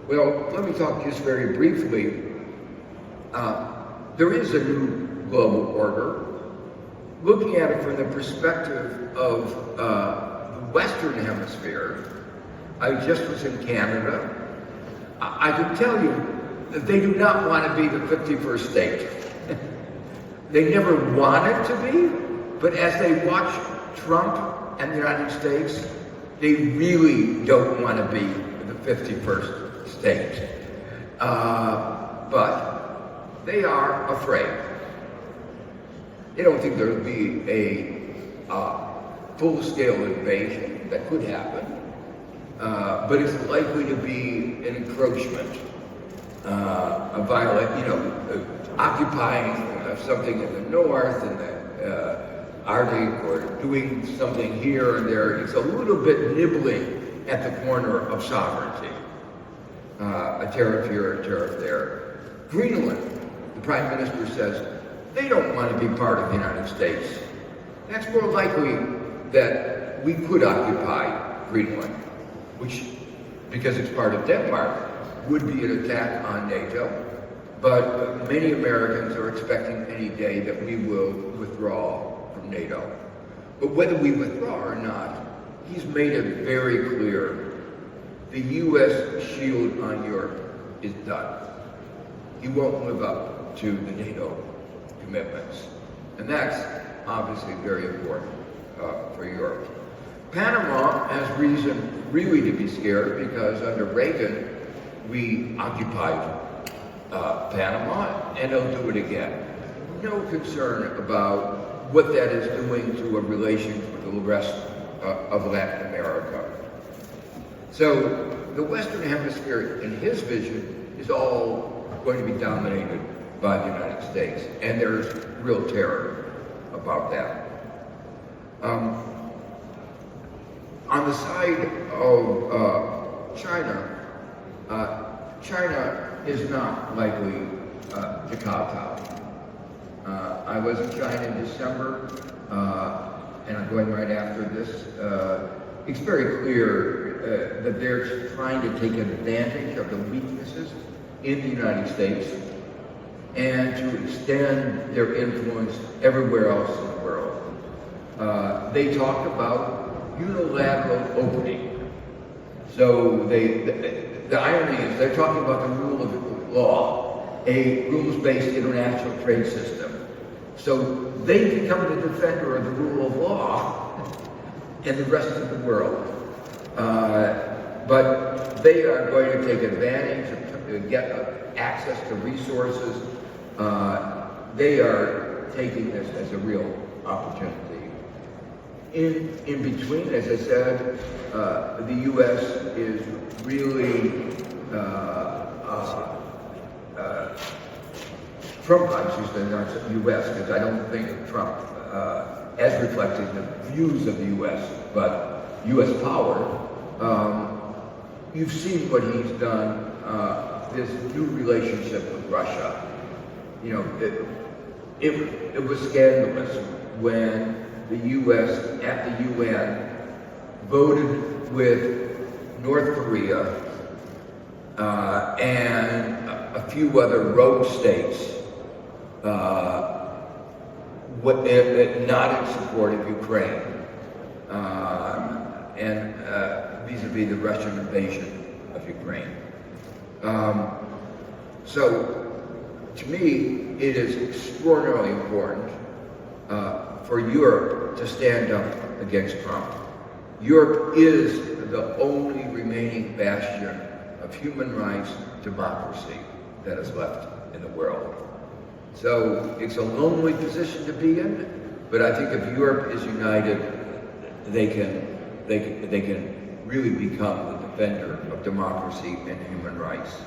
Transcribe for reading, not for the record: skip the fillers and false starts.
Well, let me talk just very briefly. There is a new global order. Looking at it from the perspective of the Western Hemisphere, I just was in Canada. I can tell you that they do not want to be the 51st state. They never wanted to be, but as they watch Trump and the United States, they really don't want to be the 51st state. But they are afraid. They don't think there will be a full-scale invasion. That could happen, but it's likely to be an encroachment, a violent, occupying something in the north and the Arctic, or doing something here and there. It's a little bit nibbling at the corner of sovereignty. A tariff here, a tariff there. Greenland, the Prime Minister says, they don't want to be part of the United States. That's more likely that we could occupy Greenland, which, because it's part of Denmark, would be an attack on NATO. But many Americans are expecting any day that we will withdraw from NATO. But whether we withdraw or not, he's made it very clear the U.S. shield on Europe is done. He won't live up to the NATO commitments. And that's obviously very important for Europe. Panama has reason really to be scared because under Reagan, we occupied Panama, and they'll do it again. No concern about what that is doing to a relations with the rest of Latin America. So the Western Hemisphere, in his vision, is all going to be dominated by the United States, and there's real terror about that. On the side of China, China is not likely to kowtow. I was in China in December, and I'm going right after this. It's very clear that they're trying to take advantage of the weaknesses in the United States and to extend their influence everywhere else in the world. They talk about unilateral opening. So the irony is they're talking about the rule of law, a rules-based international trade system. So they become the defender of the rule of law in the rest of the world. But they are going to take advantage of get access to resources. They are taking this as a real opportunity. In between, as I said, the U.S. is really Trump, I should say, not U.S., because I don't think of Trump as reflecting the views of the U.S., but U.S. power. You've seen what he's done, this new relationship with Russia. It was scandalous when the U.S. at the UN voted with North Korea and a few other rogue states not in support of Ukraine and vis-a-vis the Russian invasion of Ukraine. So, to me, it is extraordinarily important for Europe to stand up against Trump. Europe is the only remaining bastion of human rights democracy that is left in the world. So it's a lonely position to be in, but I think if Europe is united, they can really become the defender of democracy and human rights.